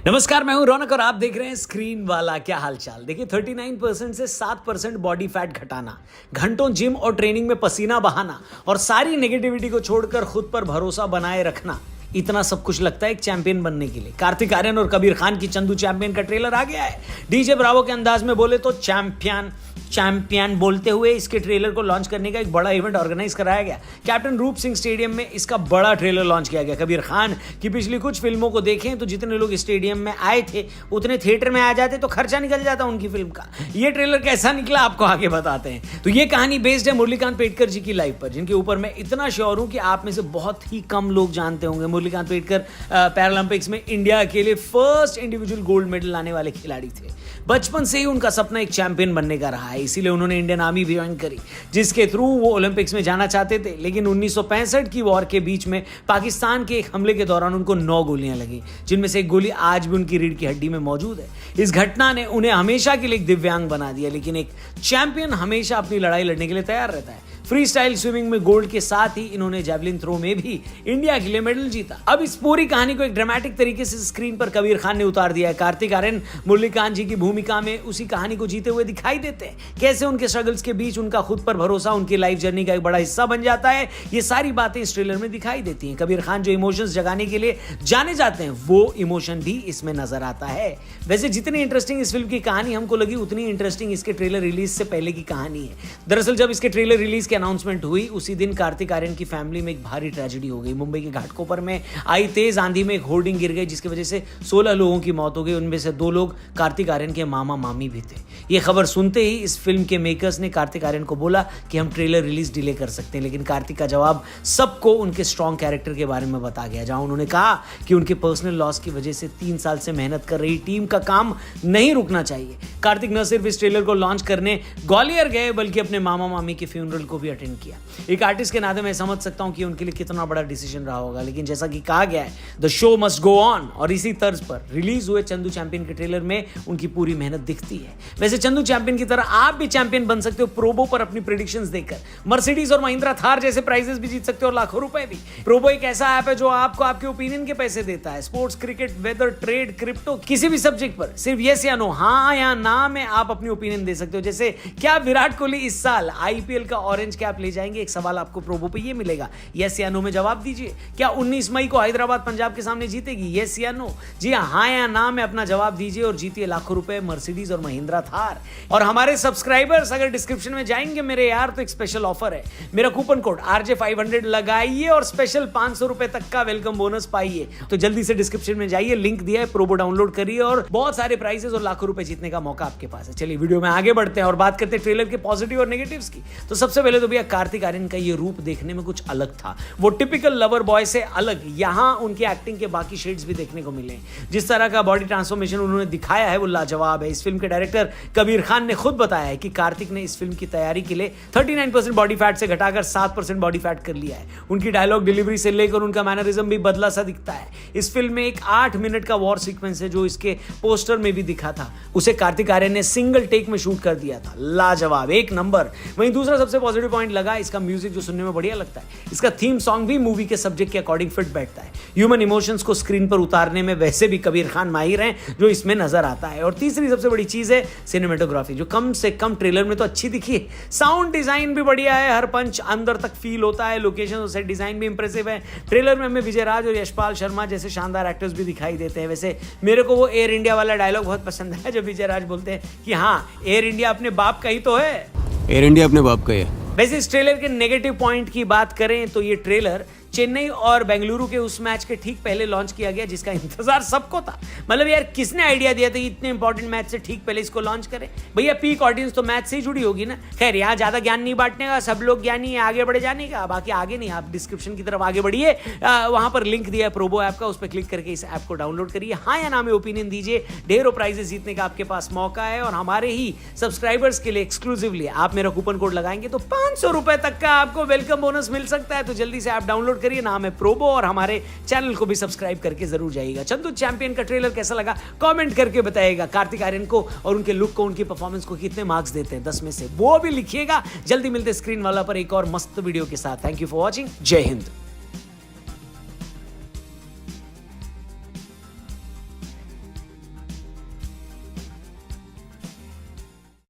नमस्कार, मैं हूं रौनक और आप देख रहे हैं स्क्रीन वाला। क्या हालचाल। देखिए 39% से 7% बॉडी फैट घटाना, घंटों जिम और ट्रेनिंग में पसीना बहाना और सारी नेगेटिविटी को छोड़कर खुद पर भरोसा बनाए रखना, इतना सब कुछ लगता है एक चैंपियन बनने के लिए। कार्तिक आर्यन और कबीर खान की चंदू चैंपियन का ट्रेलर आ गया है। डीजे ब्रावो के अंदाज में बोले तो चैंपियन चैंपियन बोलते हुए इसके ट्रेलर को लॉन्च करने का एक बड़ा इवेंट ऑर्गेनाइज कराया गया। कैप्टन रूप सिंह स्टेडियम में इसका बड़ा ट्रेलर लॉन्च किया गया। कबीर खान की पिछली कुछ फिल्मों को देखें तो जितने लोग स्टेडियम में आए थे उतने थिएटर में आ जाते तो खर्चा निकल जाता उनकी फिल्म का। ये ट्रेलर कैसा निकला आपको आगे बताते हैं। तो ये कहानी बेस्ड है मुरलीकांत पेटकर जी की लाइफ पर, जिनके ऊपर मैं इतना श्योर हूं कि आप में से बहुत ही कम लोग जानते होंगे। मुरलीकांत पेटकर पैरालंपिक्स में इंडिया के लिए फर्स्ट इंडिविजुअल गोल्ड मेडल लाने वाले खिलाड़ी थे। बचपन से ही उनका सपना एक चैंपियन बनने का रहा है, इसीलिए उन्होंने इंडियन आर्मी भी ज्वाइन करी, जिसके थ्रू वो ओलंपिक्स में जाना चाहते थे। लेकिन 1965 की वॉर के बीच में पाकिस्तान के एक हमले के दौरान उनको 9 गोलियां लगी, जिनमें से एक गोली आज भी उनकी रीढ़ की हड्डी में मौजूद है। इस घटना ने उन्हें हमेशा के लिए एक दिव्यांग बना दिया। लेकिन एक चैंपियन हमेशा अपनी लड़ाई लड़ने के लिए तैयार रहता है। फ्री स्टाइल स्विमिंग में गोल्ड के साथ ही इन्होंने जैवलिन थ्रो में भी इंडिया के लिए मेडल जीता। अब इस पूरी कहानी को एक ड्रामेटिक तरीके से स्क्रीन पर कबीर खान ने उतार दिया है। कार्तिक आर्यन मुरलीकांत जी की भूमिका में उसी कहानी को जीते हुए दिखाई देते हैं। कैसे उनके स्ट्रगल्स के बीच उनका खुद पर भरोसा उनकी लाइफ जर्नी का एक बड़ा हिस्सा बन जाता है। ये सारी बातें इस ट्रेलर में दिखाई देती हैं। कबीर खान जो इमोशंस जगाने के लिए जाने जाते हैं वो इमोशन भी इसमें नजर आता है। वैसे जितनी इंटरेस्टिंग इस फिल्म की कहानी हमको लगी, उतनी इंटरेस्टिंग इसके ट्रेलर रिलीज से पहले की कहानी है। दरअसल जब इसके ट्रेलर रिलीज की अनाउंसमेंट हुई उसी दिन कार्तिक आर्यन की फैमिली में एक भारी ट्रेजेडी हो गई। मुंबई के घाटकोपर में आई तेज आंधी में एक होर्डिंग गिर गई, जिसकी वजह से 16 लोगों की मौत हो गई। उनमें से 2 लोग कार्तिक आर्यन के मामा मामी भी थे। यह खबर सुनते ही इस फिल्म के मेकर्स ने कार्तिक आर्यन को बोला कि हम ट्रेलर रिलीज डिले कर सकते हैं। लेकिन कार्तिक का जवाब सबको उनके स्ट्रॉन्ग कैरेक्टर के बारे में बता गया, जहां उन्होंने कहा कि उनके पर्सनल लॉस की वजह से 3 साल से मेहनत कर रही टीम का काम नहीं रुकना चाहिए। कार्तिक न सिर्फ इस ट्रेलर को लॉन्च करने ग्वालियर गए बल्कि अपने मामा मामी के फ्यूनरल को भी अटेंड किया। एक आर्टिस्ट के नाते मैं समझ सकता हूं कि उनके लिए कितना बड़ा डिसीजन रहा होगा। लेकिन जैसा कि कहा गया है, the show must go on, और इसी तर्ज पर रिलीज हुए चंदू चैंपियन के ट्रेलर में उनकी पूरी मेहनत दिखती है। वैसे चंदू चैंपियन की तरह आप भी चैंपियन बन सकते हो प्रोबो पर अपनी प्रेडिक्शंस देकर। मर्सिडीज और महिंद्रा थार जैसे प्राइजेस भी जीत सकते हो और लाखों रुपए भी। प्रोबो एक ऐसा ऐप है जो आपको आपके ओपिनियन के पैसे देता है। Sports, cricket, weather, trade, crypto, किसी भी सब्जेक्ट पर सिर्फ यस या नो, हाँ या ना में आप अपनी ओपिनियन दे सकते हो। जैसे क्या विराट कोहली इस साल आईपीएल का ऑरेंज कैप ले जाएंगे? एक सवाल आपको प्रोबो पे ये मिलेगा, यस या नो में जवाब दीजिए। क्या 19 मई को हैदराबाद पंजाब के सामने जीतेगी? यस या नो? जी हाँ या ना में अपना जवाब दीजिए और जीतिए लाखों रुपए मर्सिडीज और महिंद्रा थार। और हमारे सब्सक्राइबर्स अगर डिस्क्रिप्शन में जाएंगे मेरे यार, तो एक स्पेशल ऑफर है। मेरा कूपन कोड RJ500 लगाइए और स्पेशल 500 रुपए तक का वेलकम बोनस पाइए। तो जल्दी से डिस्क्रिप्शन में जाइए, लिंक दिया है, प्रोबो डाउनलोड करिए और बहुत सारे प्राइजेस और लाखों रुपए जीतने का मौका आपके पास है। चलिए वीडियो में आगे बढ़ते हैं और बात करते हैं ट्रेलर के पॉजिटिव और नेगेटिव्स की। तो सबसे पहले तो भैया कार्तिक आर्यन का ये रूप देखने में कुछ अलग था। वो टिपिकल लवर बॉय से अलग यहां उनके एक्टिंग के बाकी शेड्स भी देखने को मिले। जिस तरह का बॉडी ट्रांसफॉर्मेशन उन्होंने दिखाया है वो लाजवाब है। इस फिल्म के डायरेक्टर कबीर खान ने खुद बताया है कि कार्तिक ने इस फिल्म की तैयारी के लिए 39% बॉडी फैट से घटाकर 7% बॉडी फैट कर लिया है। उनकी डायलॉग डिलीवरी से लेकर उनका मैनरिज्म भी बदला सा दिखता है। इस फिल्म में एक 8 मिनट का वॉर सीक्वेंस है जो इसके पोस्टर में भी दिखा था, उसे कार्तिक आर्यन ने सिंगल टेक में शूट कर दिया था। लाजवाब, एक नंबर। वहीं दूसरा सबसे पॉजिटिव पॉइंट लगा इसका म्यूजिक, जो सुनने में बढ़िया लगता है। इसका थीम सॉन्ग भी मूवी के सब्जेक्ट के अकॉर्डिंग फिट बैठता है। ह्यूमन इमोशंस को स्क्रीन पर उतारने में वैसे भी कबीर खान माहिर हैं, जो इसमें नजर आता है। और तीसरी सबसे बड़ी चीज है सिनेमेटोग्राफी, जो कम से कम ट्रेलर में तो अच्छी दिखी है। साउंड डिजाइन भी बढ़िया है, हर पंच अंदर तक फील होता है। लोकेशन और सेट डिजाइन भी इंप्रेसिव है। ट्रेलर में हमें विजय राज और यशपाल शर्मा जैसे शानदार एक्टर्स भी दिखाई देते हैं। वैसे मेरे को वो एयर इंडिया वाला डायलॉग बहुत पसंद है, जब विजय राज बोलते हैं कि हाँ, एयर इंडिया अपने बाप का ही तो है। एयर इंडिया अपने बाप का ही है। वैसे इस ट्रेलर के नेगेटिव पॉइंट की बात करें तो ये ट्रेलर चेन्नई और बेंगलुरु के उस मैच के ठीक पहले लॉन्च किया गया जिसका इंतजार सबको था। मतलब यार किसने आइडिया दिया था इतने इंपॉर्टेंट मैच से ठीक पहले इसको लॉन्च करें? भैया पीक ऑडियंस तो मैच से ही जुड़ी होगी ना। खैर यहाँ ज्यादा ज्ञान नहीं बांटने का, सब लोग ज्ञानी है, आगे बढ़े जाने का। बाकी आगे नहीं, आप डिस्क्रिप्शन की तरफ आगे बढ़िए, वहां पर लिंक दिया है प्रोबो ऐप का, उस पर क्लिक करके इस ऐप को डाउनलोड करिए। हाँ या ना में ओपिनियन दीजिए। ढेरों प्राइजेस जीतने का आपके पास मौका है और हमारे ही सब्सक्राइबर्स के लिए एक्सक्लूसिवली आप मेरा कूपन कोड लगाएंगे तो 500 रुपए तक का आपको वेलकम बोनस मिल सकता है। तो जल्दी से ऐप डाउनलोड करिए, नाम है प्रोबो, और हमारे चैनल को भी सब्सक्राइब करके जरूर जाइएगा। चंदू चैंपियन का ट्रेलर कैसा लगा कमेंट करके बताइएगा। कार्तिक आर्यन को और उनके लुक को, उनकी परफॉर्मेंस को कितने मार्क्स देते हैं 10 में से, वो भी लिखिएगा। जल्दी मिलते स्क्रीन वाला पर एक और मस्त वीडियो के साथ। Thank you for watching. जय हिंद।